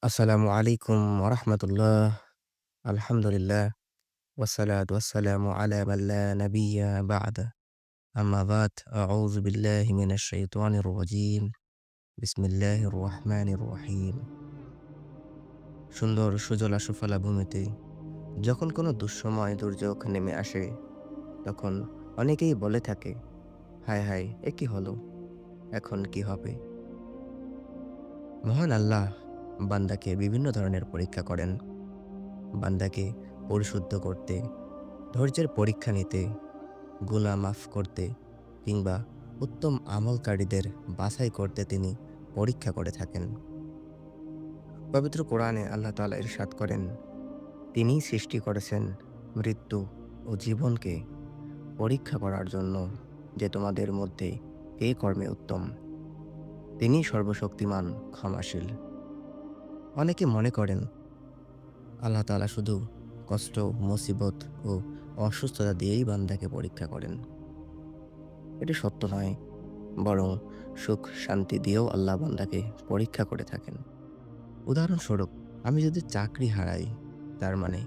আসসালামু আলাইকুম ওরহমতুল্লাহ। আলহামদুলিল্লাহ। ওয়াসসালাতু ওয়াসসালামু আলা মান লা নাবিয়্যা বা'দা। আম্মা বাদ। আউযু বিল্লাহি মিনাশ শাইতানির রাজীম। বিসমিল্লাহির রহমানির রহিম। সুন্দর সুজলা সুফলা ভূমিতে যখন কোনো দুঃসময় দুর্যোগ নেমে আসে, তখন অনেকেই বলে থাকে, হায় হায় এ কি হলো? এখন কি হবে? মহান আল্লাহ বান্দাকে বিভিন্ন ধরনের পরীক্ষা করেন। বান্দাকে পরিশুদ্ধ করতে, ধৈর্যের পরীক্ষা নিতে, গুনাহ মাফ করতে কিংবা উত্তম আমলকারীদের বাছাই করতে তিনি পরীক্ষা করে থাকেন। পবিত্র কোরআনে আল্লাহ তাআলা ইরশাদ করেন, তিনিই সৃষ্টি করেছেন মৃত্যু ও জীবনকে পরীক্ষা করার জন্য যে তোমাদের মধ্যে কে কর্মে উত্তম। তিনিই সর্বশক্তিমান, ক্ষমাশীল। অনেকে মনে করেন আল্লাহ তাআলা শুধু কষ্ট, মুসিবত ও অসুস্থতা দিয়েই বান্দাকে পরীক্ষা করেন। এটি সত্য নয়, বরং সুখ শান্তি দিয়েও আল্লাহ বান্দাকে পরীক্ষা করে থাকেন। উদাহরণস্বরূপ, আমি যদি চাকরি হারাই, তার মানে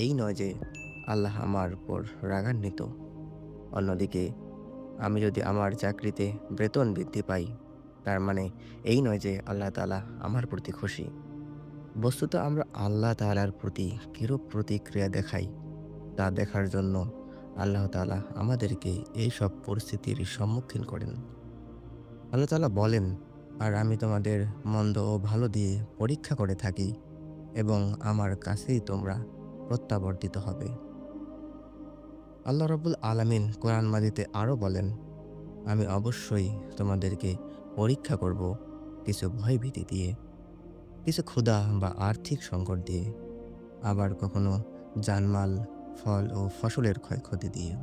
এই নয় যে আল্লাহ আমার উপর রাগান্বিত। অন্যদিকে আমি যদি আমার চাকরিতে বেতন বৃদ্ধি পাই, তার মানে এই নয় যে আল্লাহ তাআলা আমার প্রতি খুশি। বস্তুত আমরা আল্লাহ তাআলার প্রতি কিরূপ প্রতিক্রিয়া দেখাই, তা দেখার জন্য আল্লাহ তাআলা আমাদেরকে এইসব পরিস্থিতির সম্মুখীন করেন। আল্লাহ তাআলা বলেন, আর আমি তোমাদের মন্দ ও ভালো দিয়ে পরীক্ষা করে থাকি এবং আমার কাছেই তোমরা প্রত্যাবর্তিত হবে। আল্লাহ রাব্বুল আলামিন কোরআন মাজিদে আরো বলেন, আমি অবশ্যই তোমাদেরকে পরীক্ষা করব কিছু ভয়ভীতি দিয়ে, কিছু ক্ষুধা বা আর্থিক সংকট দিয়ে, আবার কখনো জানমাল, ফল ও ফসলের ক্ষয়ক্ষতি দিয়ে।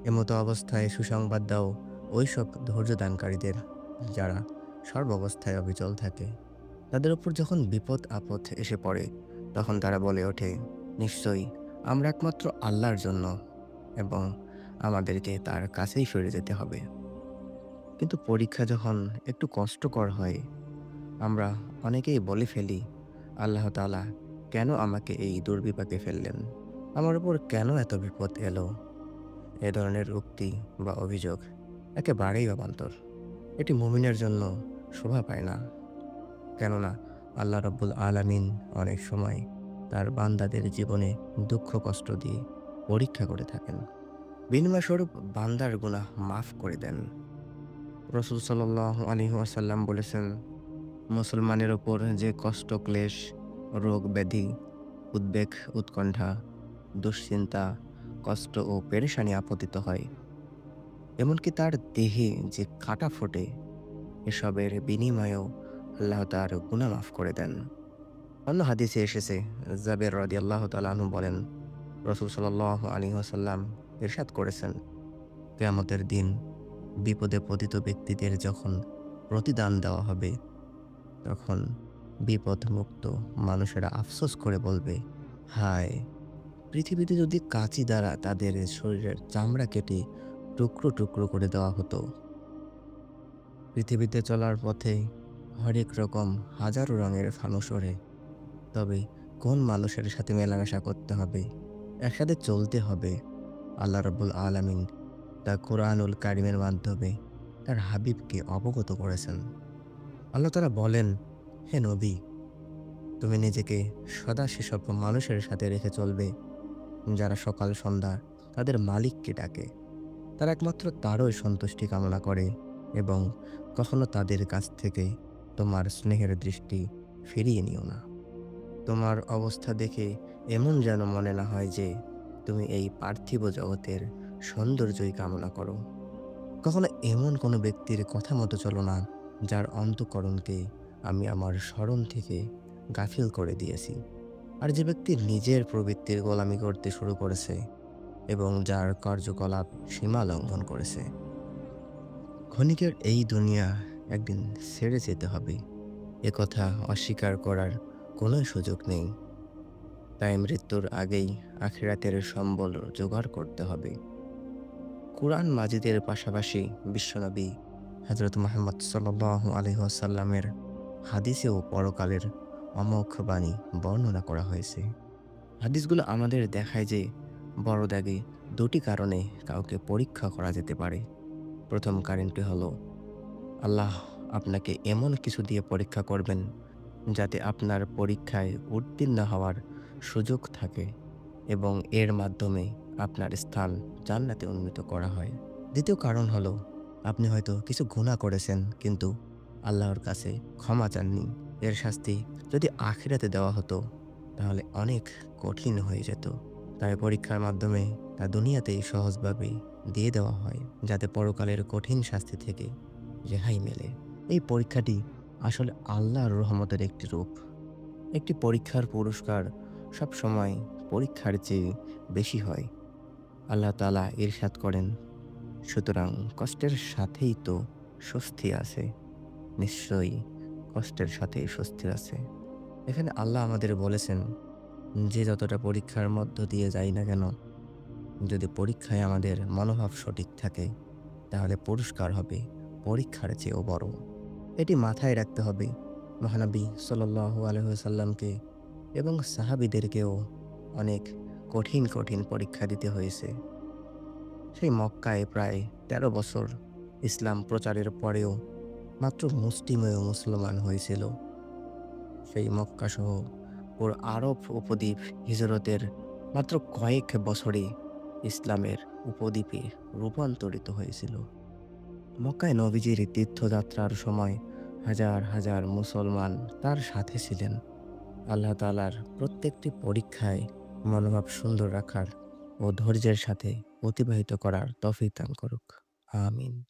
এমতো অবস্থায় সুসংবাদ দাও ওইসব ধৈর্যদানকারীদের যারা সর্বাবস্থায় অবিচল থাকে। তাদের উপর যখন বিপদ আপদ এসে পড়ে, তখন তারা বলে ওঠে, নিশ্চয়ই আমরা একমাত্র আল্লাহর জন্য এবং আমাদেরকে তার কাছেই ফিরে যেতে হবে। কিন্তু পরীক্ষা যখন একটু কষ্টকর হয়, আমরা অনেকেই বলে ফেলি, আল্লাহ তাআলা কেন আমাকে এই দুর্বিপাকে ফেললেন? আমার উপর কেন এত বিপদ এলো? এ ধরনের উক্তি বা অভিযোগ একেবারেই অবান্তর। এটি মুমিনের জন্য শোভা পায় না। কেননা আল্লাহ রাব্বুল আলামিন অনেক সময় তার বান্দাদের জীবনে দুঃখ কষ্ট দিয়ে পরীক্ষা করে থাকেন। বিনিময় স্বরূপ বান্দার গুনাহ মাফ করে দেন। রাসূল সাল্লাল্লাহু আলাইহি ওয়াসাল্লাম বলেছেন, মুসলমানের ওপর যে কষ্ট ক্লেশ, রোগ ব্যাধি, উদ্বেগ উৎকণ্ঠা, দুশ্চিন্তা, কষ্ট ও পেরেশানি আপতিত হয়, এমনকি তার দেহে যে কাঁটা ফোটে, এসবের বিনিময়েও আল্লাহ তার গুনাহ মাফ করে দেন। অন্য হাদিসে এসেছে, জাবের রাদিয়াল্লাহু তাআলা আনহু বলেন, রাসূল সাল্লাল্লাহু আলাইহি ওয়াসাল্লাম ইরশাদ করেছেন, কিয়ামতের দিন বিপদে পতিত ব্যক্তিদের যখন প্রতিদান দেওয়া হবে, তখন বিপদমুক্ত মানুষেরা আফসোস করে বলবে, হায়! পৃথিবীতে যদি কাঁচি দ্বারা তাদের শরীরের চামড়া কেটে টুকরো টুকরো করে দেওয়া হতো। পৃথিবীতে চলার পথে হরেক রকম হাজারো রঙের ফানুস ওড়ে। তবে কোন মানুষের সাথে মেলামেশা করতে হবে, একসাথে চলতে হবে, আল্লাহ রাব্বুল আলামিন তা কোরআনুল কারিমের মাধ্যমে তার হাবিবকে অবগত করেছেন। আল্লাহ তাআলা বলেন, হে নবী, তুমি নিজেকে সদা সেসব মানুষের সাথে রেখে চলবে যারা সকাল সন্ধ্যা তাদের মালিককে ডাকে। তারা একমাত্র তারই সন্তুষ্টি কামনা করে এবং কখনো তাদের কাছ থেকে তোমার স্নেহের দৃষ্টি ফিরিয়ে নিও না। তোমার অবস্থা দেখে এমন যেন মনে না হয় যে তুমি এই পার্থিব জগতের সৌন্দর্যই কামনা করো। কখনো এমন কোনো ব্যক্তির কথা মতো চলো না যার অন্তঃকরণকে আমি আমার স্মরণ থেকে গাফিল করে দিয়েছি। আর যে ব্যক্তি নিজের প্রবৃত্তির গোলামি করতে শুরু করেছে এবং যার কার্যকলাপ সীমা লঙ্ঘন করেছে। ক্ষণিকের এই দুনিয়া একদিন ছেড়ে যেতে হবে, এ কথা অস্বীকার করার কোনো সুযোগ নেই। তাই মৃত্যুর আগেই আখিরাতের সম্বল জোগাড় করতে হবে। কুরআন মাজিদের পাশাপাশি বিশ্বনবী হযরত মুহাম্মদ সাল্লাল্লাহু আলাইহি ওয়াসাল্লামের হাদিসেও পরকালের অমোঘ বাণী বর্ণনা করা হয়েছে। হাদিসগুলো আমাদের দেখায় যে বড় দাগে দুটি কারণে কাউকে পরীক্ষা করা যেতে পারে। প্রথম কারণটি হলো আল্লাহ আপনাকে এমন কিছু দিয়ে পরীক্ষা করবেন যাতে আপনার পরীক্ষায় উত্তীর্ণ হওয়ার সুযোগ থাকে এবং এর মাধ্যমে আপনার স্থান জান্নাতে উন্নীত করা হয়। দ্বিতীয় কারণ হলো আপনি হয়তো কিছু গুনাহ করেছেন কিন্তু আল্লাহর কাছে ক্ষমা চাননি। এর শাস্তি যদি আখিরাতে দেওয়া হতো তাহলে অনেক কঠিন হয়ে যেত। তাই পরীক্ষার মাধ্যমে তা দুনিয়াতেই সহজভাবে দিয়ে দেওয়া হয় যাতে পরকালের কঠিন শাস্তি থেকে রেহাই মেলে। এই পরীক্ষাটি আসলে আল্লাহর রহমতের একটি রূপ। একটি পরীক্ষার পুরস্কার সবসময় পরীক্ষার চেয়ে বেশি হয়। আল্লাহ তাআলা ইরশাদ করেন, সুতরাং কষ্টের সাথেই তো স্বস্তি আছে। নিশ্চয়ই কষ্টের সাথেই স্বস্তি আছে। এখানে আল্লাহ আমাদের বলেছেন যে যতটা পরীক্ষার মধ্য দিয়ে যাই না কেন, যদি পরীক্ষায় আমাদের মনোভাব সঠিক থাকে তাহলে পুরস্কার হবে পরীক্ষার চেয়েও বড়। এটি মাথায় রাখতে হবে। মহানবী সাল্লাল্লাহু আলাইহি ওয়াসাল্লামকে এবং সাহাবীদেরকেও অনেক কঠিন পরীক্ষা দিতে হয়েছে। সেই মক্কায় প্রায় ১৩ বছর ইসলাম প্রচারের পরেও মাত্র মুষ্টিমেয় মুসলমান হয়েছিল। সেই মক্কাসহ পুরো আরব উপদ্বীপ হিজরতের মাত্র কয়েক বছরে ইসলামের উপদ্বীপে রূপান্তরিত হয়েছিল। মক্কায় নবীজির তীর্থযাত্রার সময় হাজার মুসলমান তার সাথে ছিলেন। আল্লাহ তাআলার প্রত্যেকটি পরীক্ষায় মনোভাব সুন্দর রাখার ও ধৈর্যের সাথে অতিবাহিত করার তৌফিক দান করুক। আমিন।